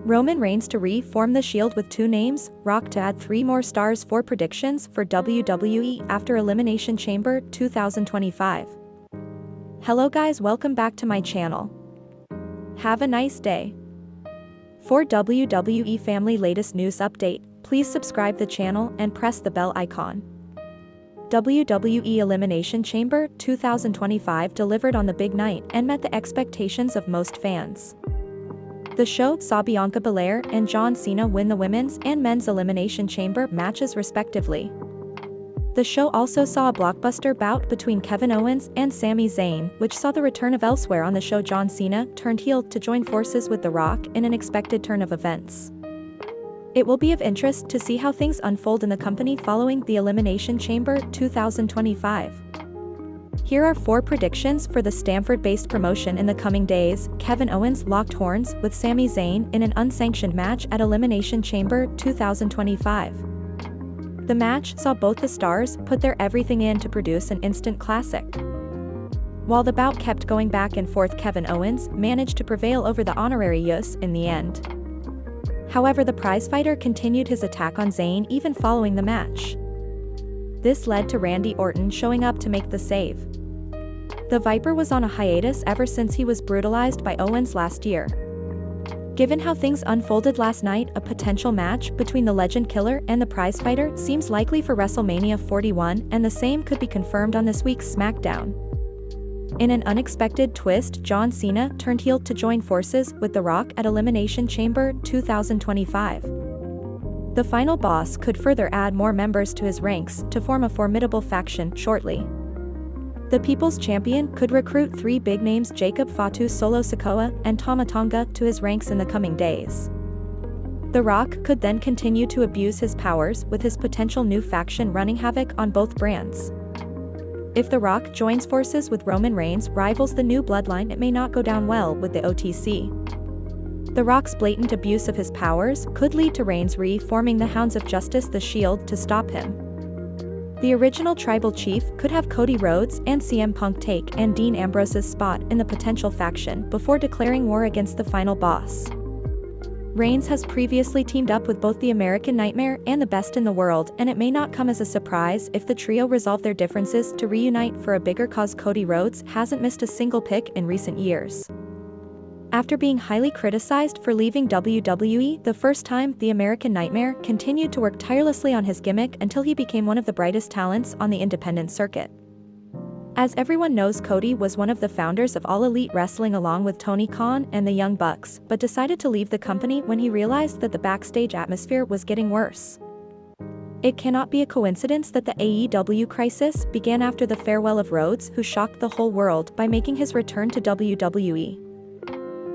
Roman Reigns to reform the Shield with 2 names, Rock to add 3 more stars. 4 predictions for WWE after Elimination Chamber 2025. Hello guys, welcome back to my channel. Have a nice day. For WWE family latest news update, please subscribe the channel and press the bell icon. WWE Elimination Chamber 2025 delivered on the big night and met the expectations of most fans. The show saw Bianca Belair and John Cena win the women's and men's Elimination Chamber matches respectively. The show also saw a blockbuster bout between Kevin Owens and Sami Zayn, which saw the return of elsewhere on the show John Cena turned heel to join forces with The Rock in an expected turn of events. It will be of interest to see how things unfold in the company following the Elimination Chamber 2025. Here are 4 predictions for the Stamford-based promotion in the coming days. Kevin Owens locked horns with Sami Zayn in an unsanctioned match at Elimination Chamber 2025. The match saw both the stars put their everything in to produce an instant classic. While the bout kept going back and forth, Kevin Owens managed to prevail over the anoa'i in the end. However, the prizefighter continued his attack on Zayn even following the match. This led to Randy Orton showing up to make the save. The Viper was on a hiatus ever since he was brutalized by Owens last year. Given how things unfolded last night, a potential match between the Legend Killer and the prizefighter seems likely for WrestleMania 41, and the same could be confirmed on this week's SmackDown. In an unexpected twist, John Cena turned heel to join forces with The Rock at Elimination Chamber 2025. The final boss could further add more members to his ranks to form a formidable faction shortly. The People's Champion could recruit 3 big names, Jacob Fatu, Solo Sikoa, and Tama Tonga, to his ranks in the coming days. The Rock could then continue to abuse his powers with his potential new faction running havoc on both brands. If The Rock joins forces with Roman Reigns, rivals the new bloodline, it may not go down well with the OTC. The Rock's blatant abuse of his powers could lead to Reigns reforming the Hounds of Justice, the Shield, to stop him. The original Tribal Chief could have Cody Rhodes and CM Punk take and Dean Ambrose's spot in the potential faction before declaring war against the final boss. Reigns has previously teamed up with both the American Nightmare and the Best in the World, and it may not come as a surprise if the trio resolve their differences to reunite for a bigger cause. Cody Rhodes hasn't missed a single pick in recent years. After being highly criticized for leaving WWE the first time, the American Nightmare continued to work tirelessly on his gimmick until he became one of the brightest talents on the independent circuit. As everyone knows, Cody was one of the founders of All Elite Wrestling along with Tony Khan and the Young Bucks, but decided to leave the company when he realized that the backstage atmosphere was getting worse. It cannot be a coincidence that the AEW crisis began after the farewell of Rhodes, who shocked the whole world by making his return to WWE.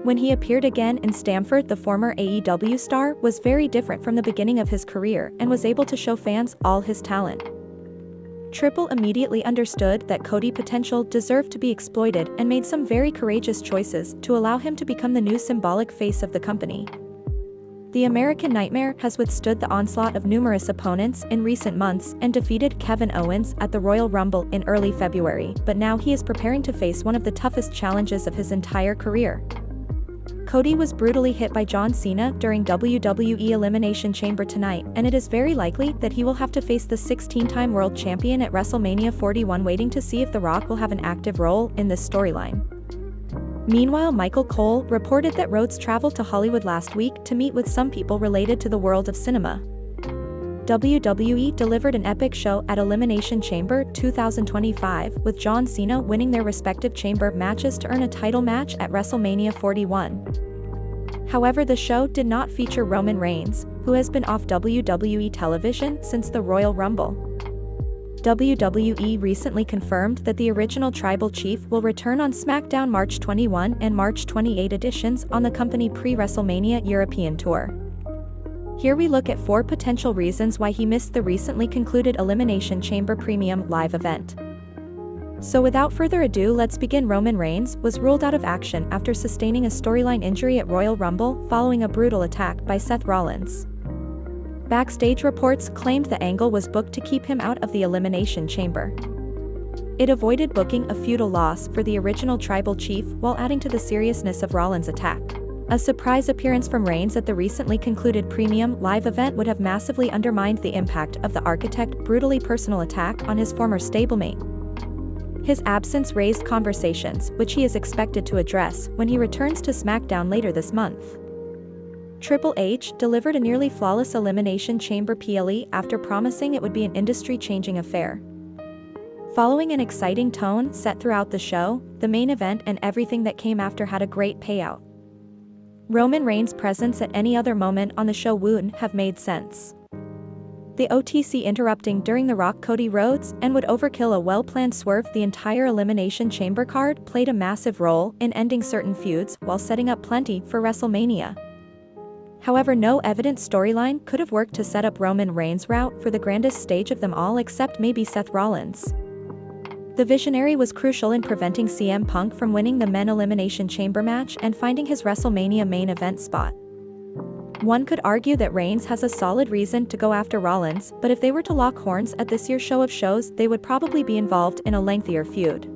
When he appeared again in Stamford, the former AEW star was very different from the beginning of his career and was able to show fans all his talent. Triple immediately understood that Cody's potential deserved to be exploited and made some very courageous choices to allow him to become the new symbolic face of the company. The American Nightmare has withstood the onslaught of numerous opponents in recent months and defeated Kevin Owens at the Royal Rumble in early February, but now he is preparing to face one of the toughest challenges of his entire career. Cody was brutally hit by John Cena during WWE Elimination Chamber tonight, and it is very likely that he will have to face the 16-time world champion at WrestleMania 41, waiting to see if The Rock will have an active role in this storyline. Meanwhile, Michael Cole reported that Rhodes traveled to Hollywood last week to meet with some people related to the world of cinema. WWE delivered an epic show at Elimination Chamber 2025, with John Cena winning their respective chamber matches to earn a title match at WrestleMania 41. However, the show did not feature Roman Reigns, who has been off WWE television since the Royal Rumble. WWE recently confirmed that the original Tribal Chief will return on SmackDown March 21 and March 28 editions on the company pre-WrestleMania European Tour. Here we look at 4 potential reasons why he missed the recently concluded Elimination Chamber Premium Live event. So without further ado, let's begin. Roman Reigns was ruled out of action after sustaining a storyline injury at Royal Rumble following a brutal attack by Seth Rollins. Backstage reports claimed the angle was booked to keep him out of the Elimination Chamber. It avoided booking a feudal loss for the original Tribal Chief while adding to the seriousness of Rollins' attack. A surprise appearance from Reigns at the recently concluded premium live event would have massively undermined the impact of the Architect's brutally personal attack on his former stablemate. His absence raised conversations, which he is expected to address when he returns to SmackDown later this month. Triple H delivered a nearly flawless Elimination Chamber PLE after promising it would be an industry-changing affair. Following an exciting tone set throughout the show, the main event and everything that came after had a great payout. Roman Reigns' presence at any other moment on the show wouldn't have made sense. The OTC interrupting during The Rock Cody Rhodes and would overkill a well-planned swerve. The entire Elimination Chamber card played a massive role in ending certain feuds while setting up plenty for WrestleMania. However, no evident storyline could have worked to set up Roman Reigns' route for the grandest stage of them all except maybe Seth Rollins. The Visionary was crucial in preventing CM Punk from winning the Men Elimination Chamber match and finding his WrestleMania main event spot. One could argue that Reigns has a solid reason to go after Rollins, but if they were to lock horns at this year's show of shows, they would probably be involved in a lengthier feud.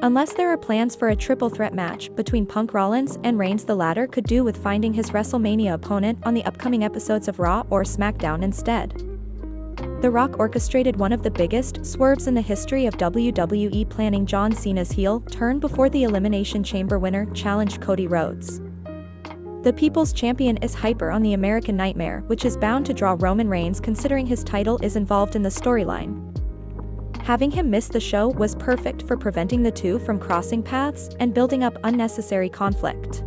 Unless there are plans for a triple threat match between Punk, Rollins, and Reigns, the latter could do with finding his WrestleMania opponent on the upcoming episodes of Raw or SmackDown instead. The Rock orchestrated one of the biggest swerves in the history of WWE, planning John Cena's heel turn before the Elimination Chamber winner challenged Cody Rhodes. The People's Champion is hyper on the American Nightmare, which is bound to draw Roman Reigns considering his title is involved in the storyline. Having him miss the show was perfect for preventing the two from crossing paths and building up unnecessary conflict.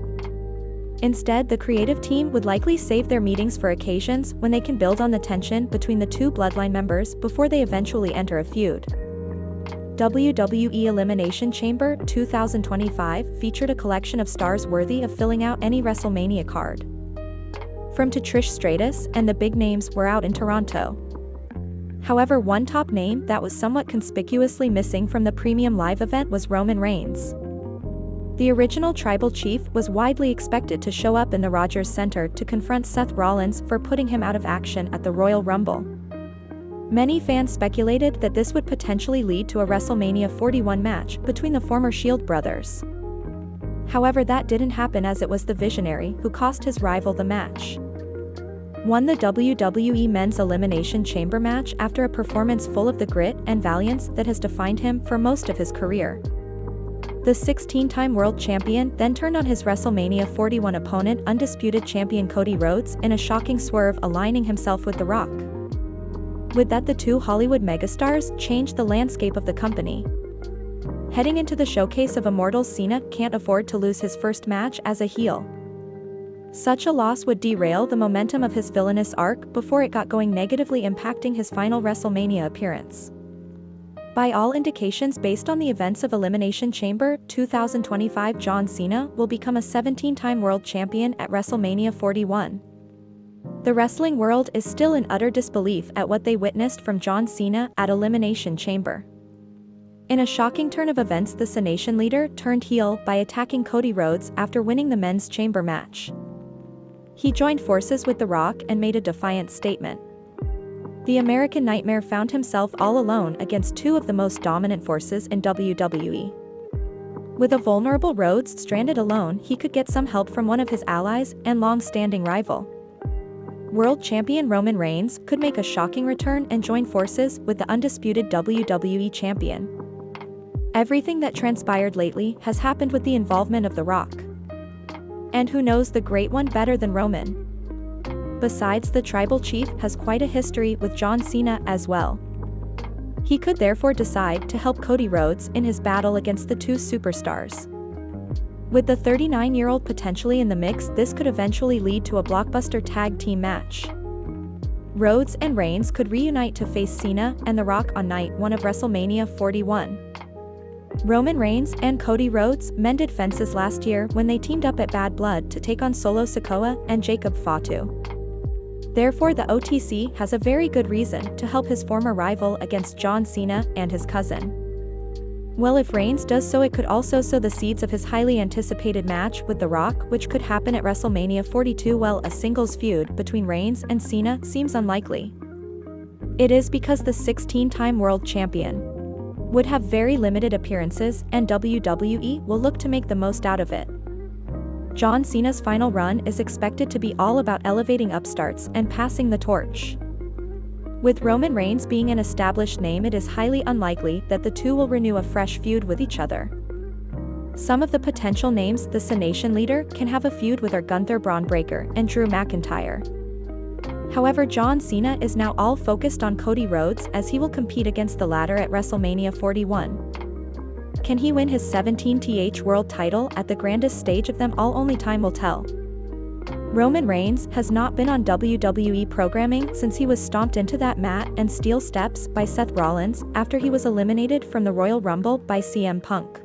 Instead, the creative team would likely save their meetings for occasions when they can build on the tension between the two Bloodline members before they eventually enter a feud. WWE Elimination Chamber 2025 featured a collection of stars worthy of filling out any WrestleMania card. From to Trish Stratus and the big names were out in Toronto. However, one top name that was somewhat conspicuously missing from the premium live event was Roman Reigns. The original Tribal Chief was widely expected to show up in the Rogers Center to confront Seth Rollins for putting him out of action at the Royal Rumble. Many fans speculated that this would potentially lead to a WrestleMania 41 match between the former Shield brothers. However, that didn't happen, as it was the Visionary who cost his rival the match. Won the WWE Men's Elimination Chamber match after a performance full of the grit and valiance that has defined him for most of his career. The 16-time world champion then turned on his WrestleMania 41 opponent, undisputed champion Cody Rhodes, in a shocking swerve, aligning himself with The Rock. With that, the two Hollywood megastars changed the landscape of the company. Heading into the showcase of immortals, Cena can't afford to lose his first match as a heel. Such a loss would derail the momentum of his villainous arc before it got going, negatively impacting his final WrestleMania appearance. By all indications, based on the events of Elimination Chamber 2025, John Cena will become a 17-time world champion at WrestleMania 41. The wrestling world is still in utter disbelief at what they witnessed from John Cena at Elimination Chamber. In a shocking turn of events, the Cenation leader turned heel by attacking Cody Rhodes after winning the men's chamber match. He joined forces with The Rock and made a defiant statement. The American Nightmare found himself all alone against two of the most dominant forces in WWE. With a vulnerable Rhodes stranded alone, he could get some help from one of his allies and long-standing rival. World champion Roman Reigns could make a shocking return and join forces with the undisputed WWE champion. Everything that transpired lately has happened with the involvement of The Rock. And who knows the Great One better than Roman? Besides, the Tribal Chief has quite a history with John Cena as well. He could therefore decide to help Cody Rhodes in his battle against the two superstars. With the 39-year-old potentially in the mix, this could eventually lead to a blockbuster tag team match. Rhodes and Reigns could reunite to face Cena and The Rock on night 1 of WrestleMania 41. Roman Reigns and Cody Rhodes mended fences last year when they teamed up at Bad Blood to take on Solo Sikoa and Jacob Fatu. Therefore, the OTC has a very good reason to help his former rival against John Cena and his cousin. Well, if Reigns does so, it could also sow the seeds of his highly anticipated match with The Rock, which could happen at WrestleMania 42. Well, a singles feud between Reigns and Cena seems unlikely. It is because the 16-time world champion would have very limited appearances, and WWE will look to make the most out of it. John Cena's final run is expected to be all about elevating upstarts and passing the torch. With Roman Reigns being an established name, it is highly unlikely that the two will renew a fresh feud with each other. Some of the potential names the C Nation leader can have a feud with are Gunther, Braun Breaker, and Drew McIntyre. However, John Cena is now all focused on Cody Rhodes as he will compete against the latter at WrestleMania 41. Can he win his 17th world title at the grandest stage of them all? Only time will tell. Roman Reigns has not been on WWE programming since he was stomped into that mat and steel steps by Seth Rollins after he was eliminated from the Royal Rumble by CM Punk.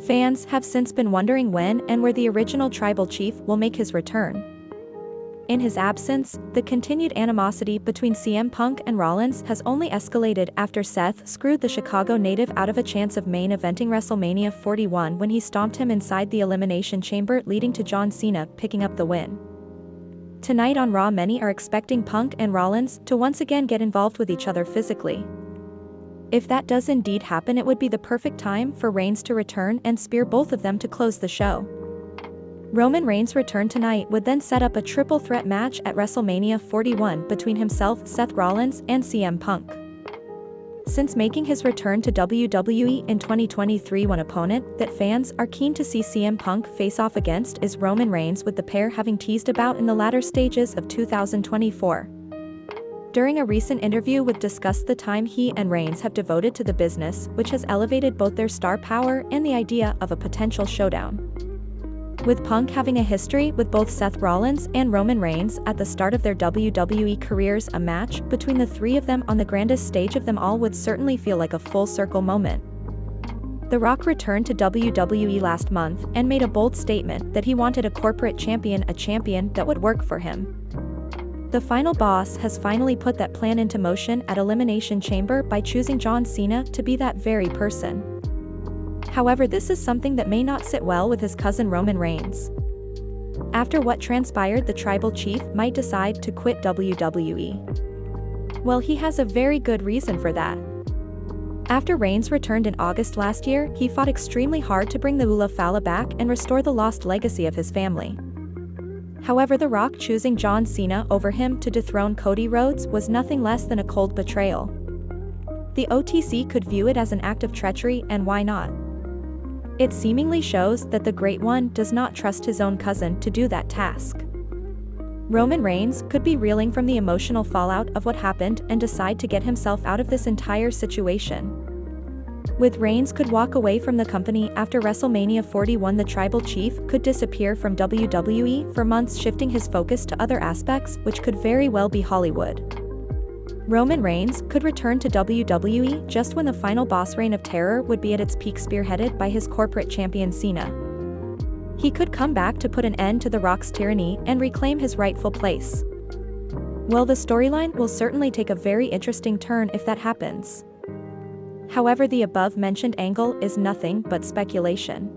Fans have since been wondering when and where the original Tribal Chief will make his return. In his absence, the continued animosity between CM Punk and Rollins has only escalated after Seth screwed the Chicago native out of a chance of main eventing WrestleMania 41 when he stomped him inside the Elimination Chamber, leading to John Cena picking up the win. Tonight on Raw, many are expecting Punk and Rollins to once again get involved with each other physically. If that does indeed happen, it would be the perfect time for Reigns to return and spear both of them to close the show. Roman Reigns' return tonight would then set up a triple threat match at WrestleMania 41 between himself, Seth Rollins, and CM Punk. Since making his return to WWE in 2023, one opponent that fans are keen to see CM Punk face off against is Roman Reigns, with the pair having teased about in the latter stages of 2024. During a recent interview with discussed the time he and Reigns have devoted to the business, which has elevated both their star power and the idea of a potential showdown. With Punk having a history with both Seth Rollins and Roman Reigns at the start of their WWE careers, a match between the three of them on the grandest stage of them all would certainly feel like a full circle moment. The Rock returned to WWE last month and made a bold statement that he wanted a corporate champion, a champion that would work for him. The final boss has finally put that plan into motion at Elimination Chamber by choosing John Cena to be that very person. However, this is something that may not sit well with his cousin Roman Reigns. After what transpired, the Tribal Chief might decide to quit WWE. Well, he has a very good reason for that. After Reigns returned in August last year, he fought extremely hard to bring the Ula Fala back and restore the lost legacy of his family. However, The Rock choosing John Cena over him to dethrone Cody Rhodes was nothing less than a cold betrayal. The OTC could view it as an act of treachery, and why not? It seemingly shows that the Great One does not trust his own cousin to do that task. Roman Reigns could be reeling from the emotional fallout of what happened and decide to get himself out of this entire situation. With Reigns could walk away from the company after WrestleMania 41, the Tribal Chief could disappear from WWE for months, shifting his focus to other aspects, which could very well be Hollywood. Roman Reigns could return to WWE just when the final boss reign of terror would be at its peak, spearheaded by his corporate champion Cena. He could come back to put an end to The Rock's tyranny and reclaim his rightful place. Well, the storyline will certainly take a very interesting turn if that happens. However, the above-mentioned angle is nothing but speculation.